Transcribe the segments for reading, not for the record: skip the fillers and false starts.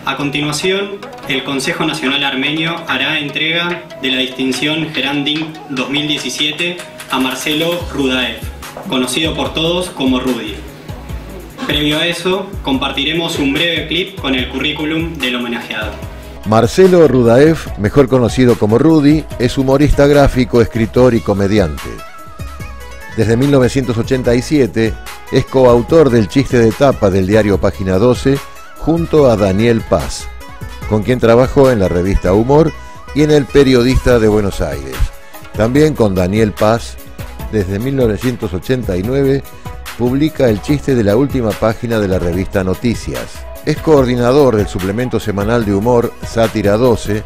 A continuación, el Consejo Nacional Armenio hará entrega de la distinción Geranding 2017 a Marcelo Rudaev, conocido por todos como Rudy. Previo a eso, compartiremos un breve clip con el currículum del homenajeado. Marcelo Rudaev, mejor conocido como Rudy, es humorista gráfico, escritor y comediante. Desde 1987 es coautor del chiste de tapa del diario Página 12 junto a Daniel Paz, con quien trabajó en la revista Humor y en El Periodista de Buenos Aires. También con Daniel Paz, desde 1989, publica el chiste de la última página de la revista Noticias. Es coordinador del suplemento semanal de humor Sátira 12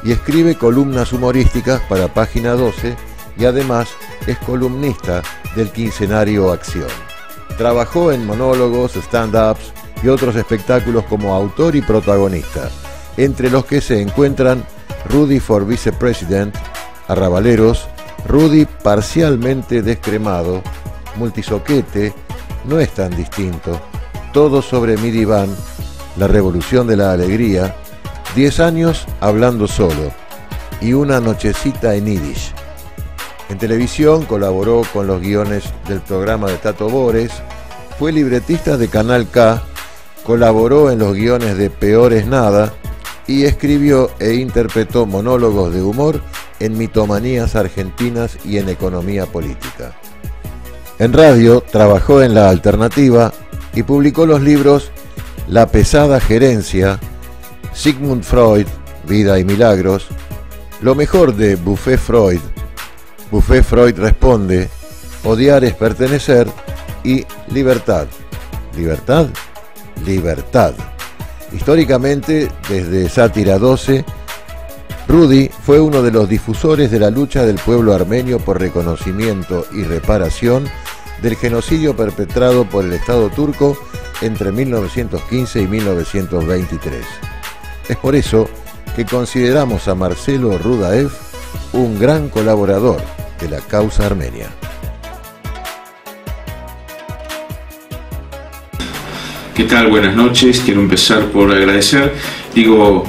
y escribe columnas humorísticas para Página 12 y además es columnista del quincenario Acción. Trabajó en monólogos, stand-ups y otros espectáculos como autor y protagonista, entre los que se encuentran Rudy for Vice President, Arrabaleros, Rudy parcialmente descremado, Multisoquete, No es tan distinto, Todo sobre mi diván, La revolución de la alegría, 10 años hablando solo y Una nochecita en Yiddish. En televisión colaboró con los guiones del programa de Tato Bores, fue libretista de Canal K, colaboró en los guiones de Peor es Nada y escribió e interpretó monólogos de humor en Mitomanías Argentinas y en Economía Política. En radio trabajó en La Alternativa y publicó los libros La pesada gerencia, Sigmund Freud, Vida y Milagros, Lo mejor de Buffet Freud, Buffet Freud responde, Odiar es pertenecer y Libertad. ¿Libertad? Libertad. Históricamente, desde Sátira 12, Rudy fue uno de los difusores de la lucha del pueblo armenio por reconocimiento y reparación del genocidio perpetrado por el Estado turco entre 1915 y 1923. Es por eso que consideramos a Marcelo Rudaev un gran colaborador de la causa armenia. ¿Qué tal? Buenas noches. Quiero empezar por agradecer. Yo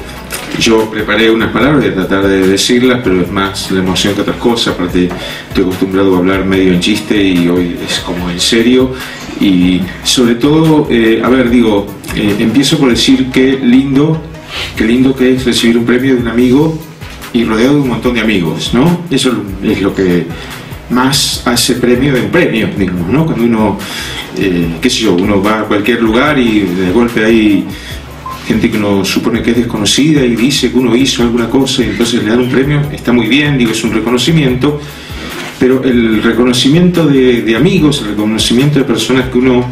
preparé unas palabras, voy a tratar de decirlas, pero es más la emoción que otras cosas. Aparte, estoy acostumbrado a hablar medio en chiste y hoy es como en serio. Y sobre todo, empiezo por decir qué lindo que es recibir un premio de un amigo y rodeado de un montón de amigos, ¿no? Eso es lo que más hace premio de un premio, digamos, ¿no? Cuando uno, uno va a cualquier lugar y de golpe hay gente que uno supone que es desconocida y dice que uno hizo alguna cosa y entonces le dan un premio, está muy bien, es un reconocimiento, pero el reconocimiento de amigos, el reconocimiento de personas que uno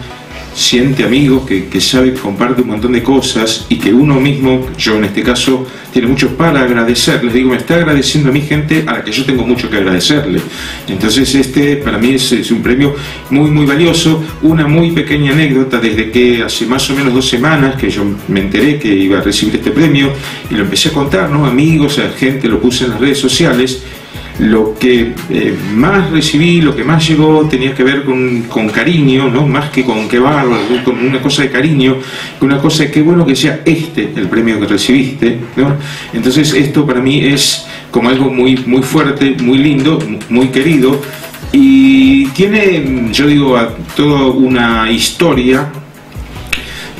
siente amigos, que sabe que comparte un montón de cosas y que uno mismo, yo en este caso, tiene mucho para agradecer. Les digo, me está agradeciendo a mi gente a la que yo tengo mucho que agradecerle. Entonces para mí es un premio muy muy valioso. Una muy pequeña anécdota, desde que hace más o menos 2 semanas que yo me enteré que iba a recibir este premio y lo empecé a contar, ¿no? Amigos, a gente, lo puse en las redes sociales. Lo que más recibí, lo que más llegó tenía que ver con cariño, ¿no? Más que con qué bárbaro, con una cosa de cariño, con una cosa de qué bueno que sea el premio que recibiste, ¿no? Entonces esto para mí es como algo muy, muy fuerte, muy lindo, muy querido y tiene, toda una historia.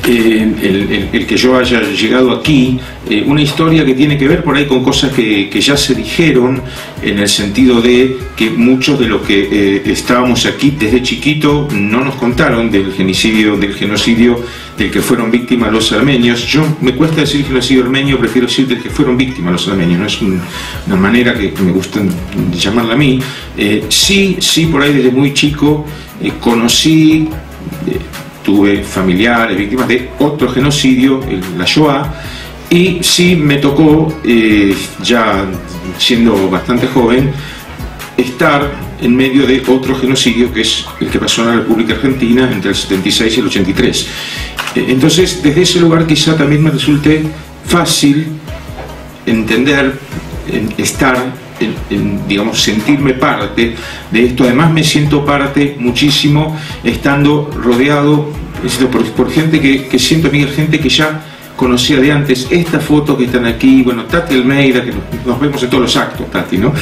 El que yo haya llegado aquí, una historia que tiene que ver por ahí con cosas que ya se dijeron, en el sentido de que muchos de los que estábamos aquí desde chiquito no nos contaron del genocidio del que fueron víctimas los armenios. Me cuesta decir genocidio armenio, prefiero decir del que fueron víctimas los armenios, no es una manera que me gusta llamarla a mí. Sí, por ahí desde muy chico conocí, tuve familiares víctimas de otro genocidio, la Shoah, y sí me tocó, ya siendo bastante joven, estar en medio de otro genocidio que es el que pasó en la República Argentina entre el 76 y el 83. Entonces, desde ese lugar quizá también me resulte fácil entender, estar, sentirme parte de esto. Además me siento parte muchísimo estando rodeado por gente que siento amiga, gente que ya conocía de antes, estas fotos que están aquí, bueno, Tati Almeida, que nos vemos en todos los actos, Tati, ¿no?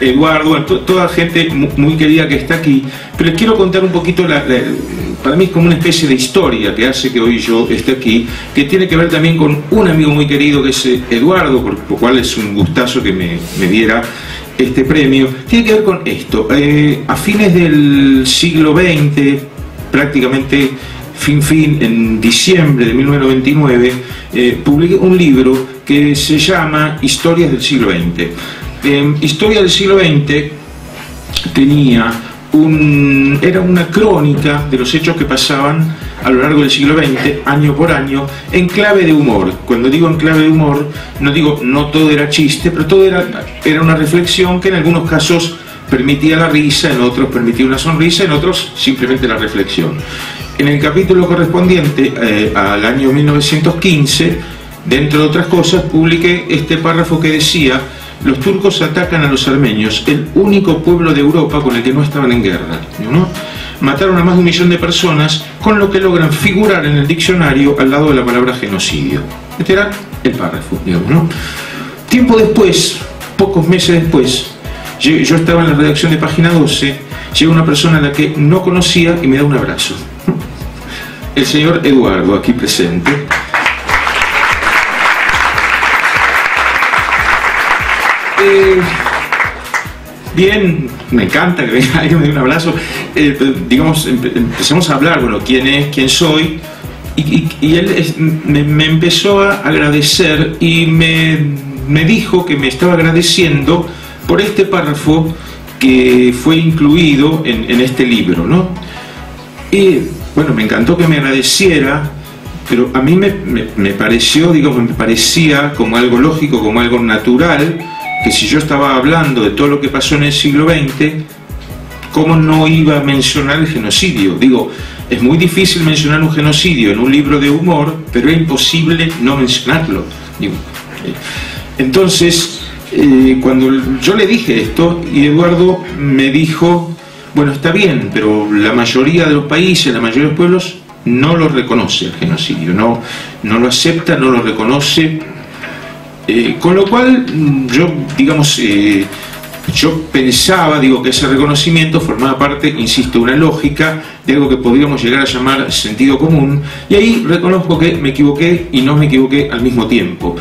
Eduardo, bueno, toda gente muy querida que está aquí, pero les quiero contar un poquito, para mí es como una especie de historia que hace que hoy yo esté aquí, que tiene que ver también con un amigo muy querido que es Eduardo, por lo cual es un gustazo que me diera este premio. Tiene que ver con esto. A fines del siglo XX, prácticamente en diciembre de 1999, publiqué un libro que se llama Historias del siglo XX. Historia del siglo XX era una crónica de los hechos que pasaban a lo largo del siglo XX, año por año, en clave de humor. Cuando digo en clave de humor, no todo era chiste, pero todo era una reflexión que en algunos casos permitía la risa, en otros permitía una sonrisa, en otros simplemente la reflexión. En el capítulo correspondiente al año 1915, dentro de otras cosas, publiqué este párrafo que decía: los turcos atacan a los armenios, el único pueblo de Europa con el que no estaban en guerra, ¿no? Mataron a más de 1 millón de personas, con lo que logran figurar en el diccionario al lado de la palabra genocidio. Este era el párrafo, digamos, ¿no? Tiempo después, pocos meses después, yo estaba en la redacción de Página 12, llega una persona a la que no conocía y me da un abrazo. El señor Eduardo, aquí presente. Bien, me encanta que venga alguien me dé un abrazo. Digamos, empezamos a hablar, bueno, quién soy, y él me empezó a agradecer y me dijo que me estaba agradeciendo por este párrafo que fue incluido en este libro, ¿no? Y bueno, me encantó que me agradeciera, pero a mí me pareció, digamos, me parecía como algo lógico, como algo natural, que si yo estaba hablando de todo lo que pasó en el siglo XX, ¿cómo no iba a mencionar el genocidio? Digo, es muy difícil mencionar un genocidio en un libro de humor, pero es imposible no mencionarlo. Digo, entonces, cuando yo le dije esto, y Eduardo me dijo: bueno, está bien, pero la mayoría de los países, la mayoría de los pueblos no lo reconoce el genocidio, no lo acepta, no lo reconoce. Con lo cual, yo, digamos, yo pensaba, que ese reconocimiento formaba parte, insisto, de una lógica, de algo que podríamos llegar a llamar sentido común, y ahí reconozco que me equivoqué y no me equivoqué al mismo tiempo.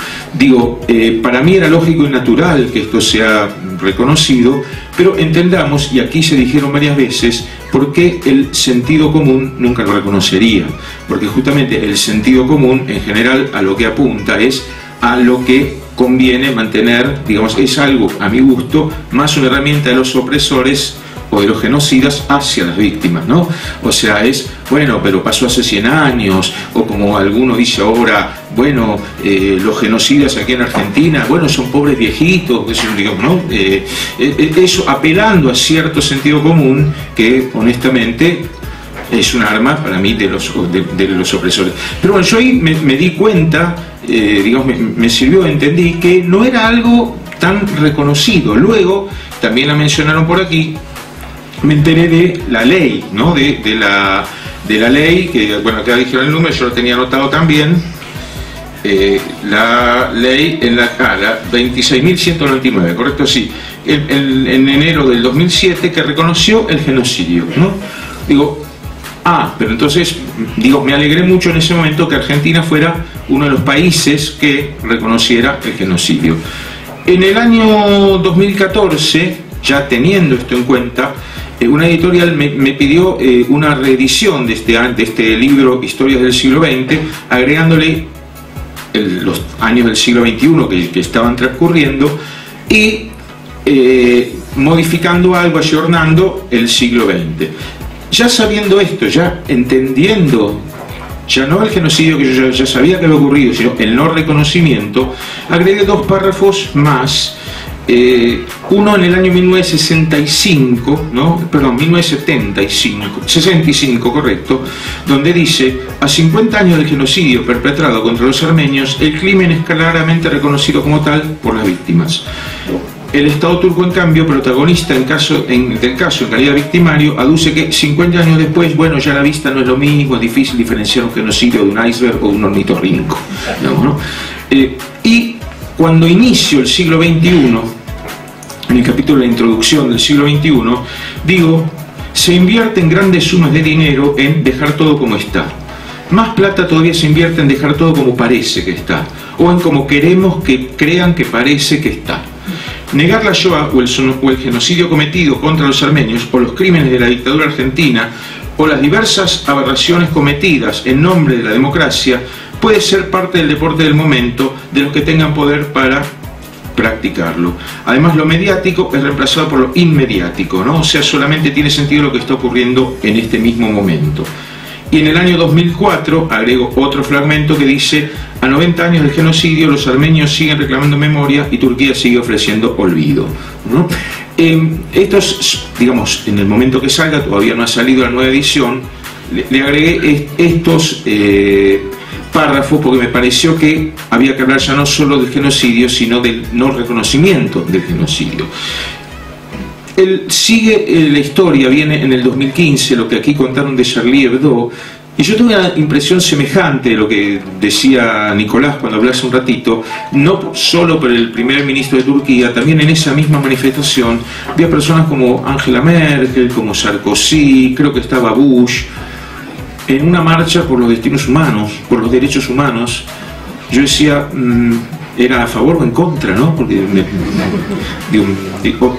Para mí era lógico y natural que esto sea reconocido, pero entendamos, y aquí se dijeron varias veces, por qué el sentido común nunca lo reconocería, porque justamente el sentido común en general a lo que apunta es a lo que conviene mantener, digamos, es algo, a mi gusto, más una herramienta de los opresores o de los genocidas hacia las víctimas, ¿no? O sea, es, bueno, pero pasó hace 100 años, o como alguno dice ahora, bueno, los genocidas aquí en Argentina, bueno, son pobres viejitos, eso, digamos, ¿no? Eso apelando a cierto sentido común que, honestamente, es un arma para mí de los opresores. Pero bueno, yo ahí me di cuenta, digamos, me sirvió, entendí que no era algo tan reconocido. Luego, también la mencionaron por aquí, me enteré de la ley, ¿no? De la ley, que, bueno, acá dijeron el número, yo lo tenía anotado también, la ley en la 26.199, ¿correcto? Sí, en enero del 2007, que reconoció el genocidio, ¿no? Pero entonces, me alegré mucho en ese momento que Argentina fuera uno de los países que reconociera el genocidio. En el año 2014, ya teniendo esto en cuenta, una editorial me pidió una reedición de este libro Historias del siglo XX, agregándole los años del siglo XXI que estaban transcurriendo y modificando algo, ayornando el siglo XX. Ya sabiendo esto, ya entendiendo, ya no el genocidio que yo ya sabía que había ocurrido, sino el no reconocimiento, agregué 2 párrafos más, uno en el año 1965, ¿no? Perdón, 65, correcto, donde dice: a 50 años del genocidio perpetrado contra los armenios, el crimen es claramente reconocido como tal por las víctimas. El Estado turco, en cambio, protagonista del caso en calidad de victimario, aduce que 50 años después, bueno, ya la vista no es lo mismo, es difícil diferenciar un genocidio de un iceberg o de un ornitorrinco, digamos, ¿no? Y cuando inicio el siglo XXI, en el capítulo de la introducción del siglo XXI, digo, se invierten grandes sumas de dinero en dejar todo como está. Más plata todavía se invierte en dejar todo como parece que está, o en como queremos que crean que parece que está. Negar la Shoah o el genocidio cometido contra los armenios, o los crímenes de la dictadura argentina, o las diversas aberraciones cometidas en nombre de la democracia, puede ser parte del deporte del momento de los que tengan poder para practicarlo. Además, lo mediático es reemplazado por lo inmediático, ¿no? O sea, solamente tiene sentido lo que está ocurriendo en este mismo momento. Y en el año 2004 agrego otro fragmento que dice: a 90 años del genocidio, los armenios siguen reclamando memoria y Turquía sigue ofreciendo olvido, ¿no? Estos, digamos, en el momento que salga, todavía no ha salido la nueva edición, le agregué estos párrafos porque me pareció que había que hablar ya no solo del genocidio, sino del no reconocimiento del genocidio. Sigue la historia, viene en el 2015, lo que aquí contaron de Charlie Hebdo, y yo tuve una impresión semejante de lo que decía Nicolás cuando hablé hace un ratito, no solo por el primer ministro de Turquía, también en esa misma manifestación había personas como Angela Merkel, como Sarkozy, creo que estaba Bush, en una marcha por los destinos humanos, por los derechos humanos. Yo decía, ¿era a favor o en contra, no? Porque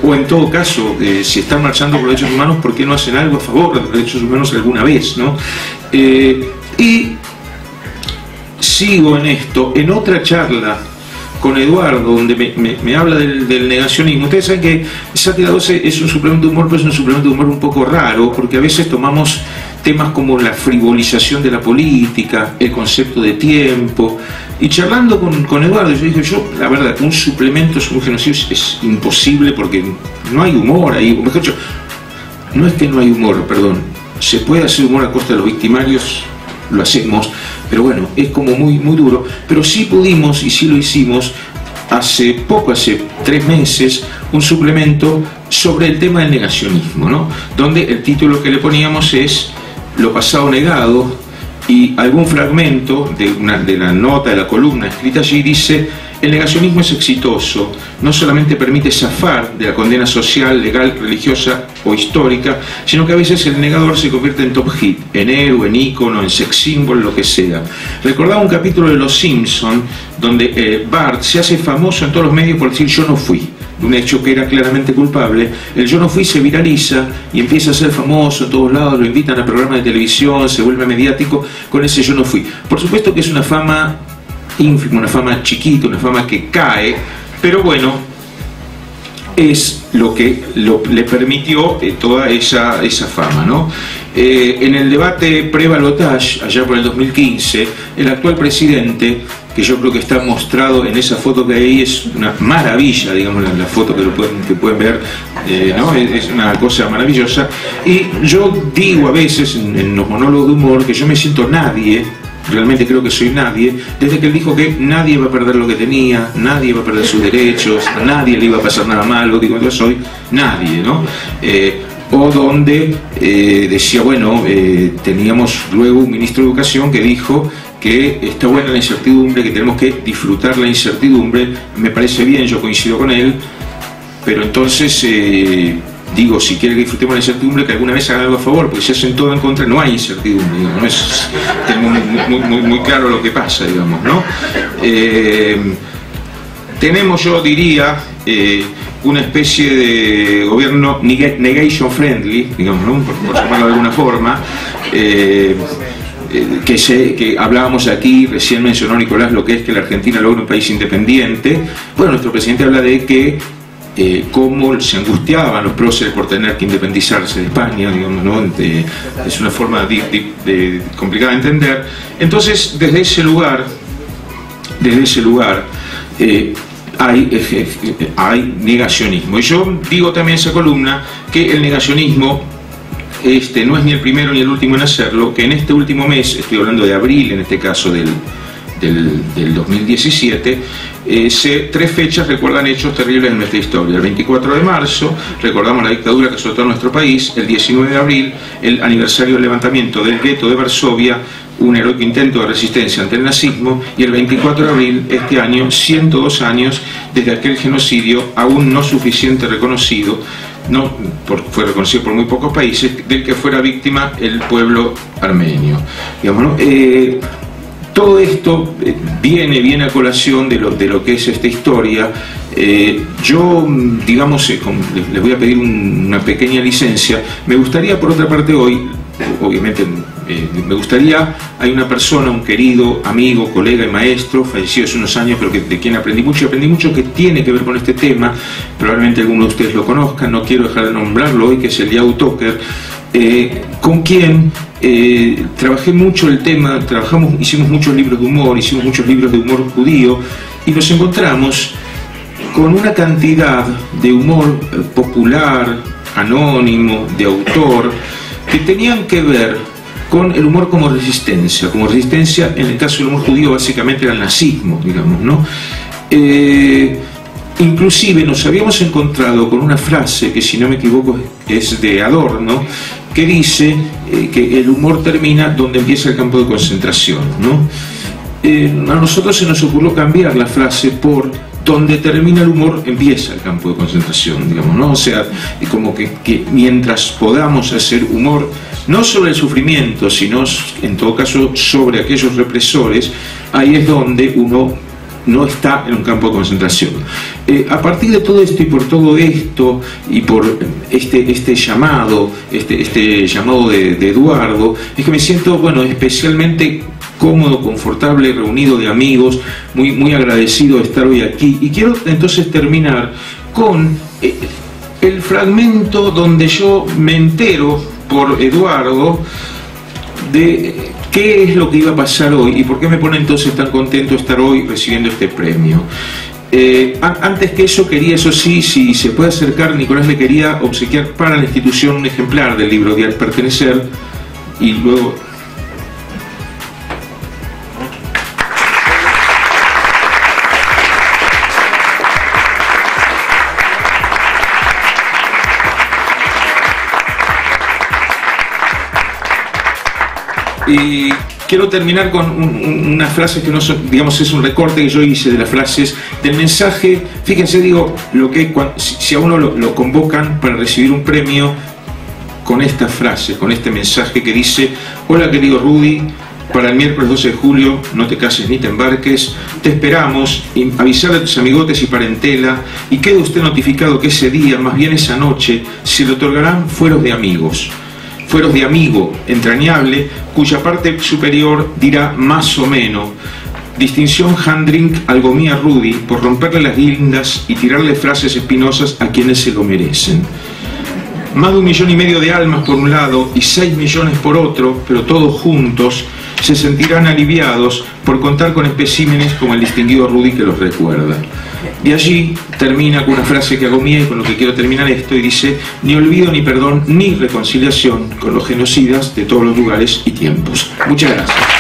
o en todo caso, si están marchando por los derechos humanos, ¿por qué no hacen algo a favor de los derechos humanos alguna vez, no? Y sigo en esto, en otra charla con Eduardo, donde me habla del negacionismo. Ustedes saben que Sátira 12 es un suplemento de humor, pero es un suplemento de humor un poco raro, porque a veces tomamos temas como la frivolización de la política, el concepto de tiempo, y charlando con Eduardo, yo dije, la verdad, un suplemento sobre un genocidio es imposible porque no hay humor ahí, o mejor dicho, no es que no hay humor, perdón, se puede hacer humor a costa de los victimarios, lo hacemos, pero bueno, es como muy duro, pero sí pudimos y sí lo hicimos hace 3 meses, un suplemento sobre el tema del negacionismo, ¿no? Donde el título que le poníamos es Lo pasado negado, y algún fragmento de la nota, de la columna escrita allí dice: el negacionismo es exitoso, no solamente permite zafar de la condena social, legal, religiosa o histórica, sino que a veces el negador se convierte en top hit, en héroe, en ícono, en sex symbol, lo que sea. Recordaba un capítulo de Los Simpson donde Bart se hace famoso en todos los medios por decir yo no fui, de un hecho que era claramente culpable. El yo no fui se viraliza y empieza a ser famoso en todos lados, lo invitan a programas de televisión, se vuelve mediático con ese yo no fui. Por supuesto que es una fama ínfima, una fama chiquita, una fama que cae, pero bueno, es lo que le permitió toda esa fama, ¿no? En el debate pre-balotage, allá por el 2015, el actual presidente, que yo creo que está mostrado en esa foto que hay, es una maravilla, digamos, la foto que pueden ver, ¿no? Es una cosa maravillosa, y yo digo a veces en los monólogos de humor que yo me siento nadie, realmente creo que soy nadie, desde que él dijo que nadie va a perder lo que tenía, nadie va a perder sus derechos, a nadie le iba a pasar nada malo, digo, yo soy nadie, ¿no? O donde decía, bueno, teníamos luego un ministro de Educación que dijo que está buena la incertidumbre, que tenemos que disfrutar la incertidumbre. Me parece bien, yo coincido con él, pero entonces digo, si quiere que disfrutemos la incertidumbre, que alguna vez haga algo a favor, porque si hacen todo en contra no hay incertidumbre, digamos, no es, tengo muy claro lo que pasa, digamos, ¿no? Tenemos, yo diría, una especie de gobierno negation friendly, digamos, ¿no? por llamarlo de alguna forma, que hablábamos aquí, recién mencionó Nicolás lo que es que la Argentina logra un país independiente. Bueno, nuestro presidente habla de que cómo se angustiaban los próceres por tener que independizarse de España, digamos, ¿no? Es una forma complicada de entender. Entonces, desde ese lugar hay negacionismo. Y yo digo también en esa columna que el negacionismo no es ni el primero ni el último en hacerlo, que en este último mes, estoy hablando de abril en este caso del 2017, tres fechas recuerdan hechos terribles de nuestra historia. El 24 de marzo recordamos la dictadura que azotó a nuestro país, el 19 de abril el aniversario del levantamiento del gueto de Varsovia, un heroico intento de resistencia ante el nazismo, y el 24 de abril este año, 102 años desde aquel genocidio aún no suficiente reconocido, fue reconocido por muy pocos países, del que fuera víctima el pueblo armenio. Digamos, ¿no? Todo esto viene a colación de lo que es esta historia. Yo, digamos, les voy a pedir una pequeña licencia. Me gustaría, por otra parte, hoy, obviamente, hay una persona, un querido amigo, colega y maestro, fallecido hace unos años, pero de quien aprendí mucho, que tiene que ver con este tema. Probablemente algunos de ustedes lo conozcan, no quiero dejar de nombrarlo hoy, que es Eliyahu Toker, con quien trabajé mucho el tema, hicimos muchos libros de humor, hicimos muchos libros de humor judío, y nos encontramos con una cantidad de humor popular, anónimo, de autor, que tenían que ver con el humor como resistencia en el caso del humor judío básicamente era el nazismo, digamos, ¿no? Inclusive nos habíamos encontrado con una frase que, si no me equivoco, es de Adorno, que dice que el humor termina donde empieza el campo de concentración, ¿no? A nosotros se nos ocurrió cambiar la frase por donde termina el humor empieza el campo de concentración, digamos, ¿no? O sea, como que mientras podamos hacer humor, no sobre el sufrimiento, sino en todo caso sobre aquellos represores, ahí es donde uno no está en un campo de concentración. A partir de todo esto y por todo esto y por este llamado de Eduardo, es que me siento, bueno, especialmente cómodo, confortable, reunido de amigos, muy agradecido de estar hoy aquí. Y quiero entonces terminar con el fragmento donde yo me entero por Eduardo de qué es lo que iba a pasar hoy y por qué me pone entonces tan contento estar hoy recibiendo este premio. Antes que eso quería, eso sí, si se puede acercar, Nicolás le quería obsequiar para la institución un ejemplar del libro de Al Pertenecer, y luego... Y quiero terminar con una frase que no son, digamos, es un recorte que yo hice de las frases del mensaje. Fíjense, digo, si a uno lo convocan para recibir un premio con estas frases, con este mensaje que dice: hola querido Rudy, para el miércoles 12 de julio no te cases ni te embarques, te esperamos, avisar a tus amigotes y parentela, y quede usted notificado que ese día, más bien esa noche, se le otorgarán fueros de amigos. Fueros de amigo entrañable, cuya parte superior dirá más o menos: distinción Handrink algo mía Rudy, por romperle las guindas y tirarle frases espinosas a quienes se lo merecen. Más de 1,5 millones de almas por un lado y 6 millones por otro, pero todos juntos, se sentirán aliviados por contar con especímenes como el distinguido Rudy que los recuerda. Y allí termina con una frase que hago mía y con lo que quiero terminar esto, y dice: ni olvido, ni perdón, ni reconciliación con los genocidas de todos los lugares y tiempos. Muchas gracias.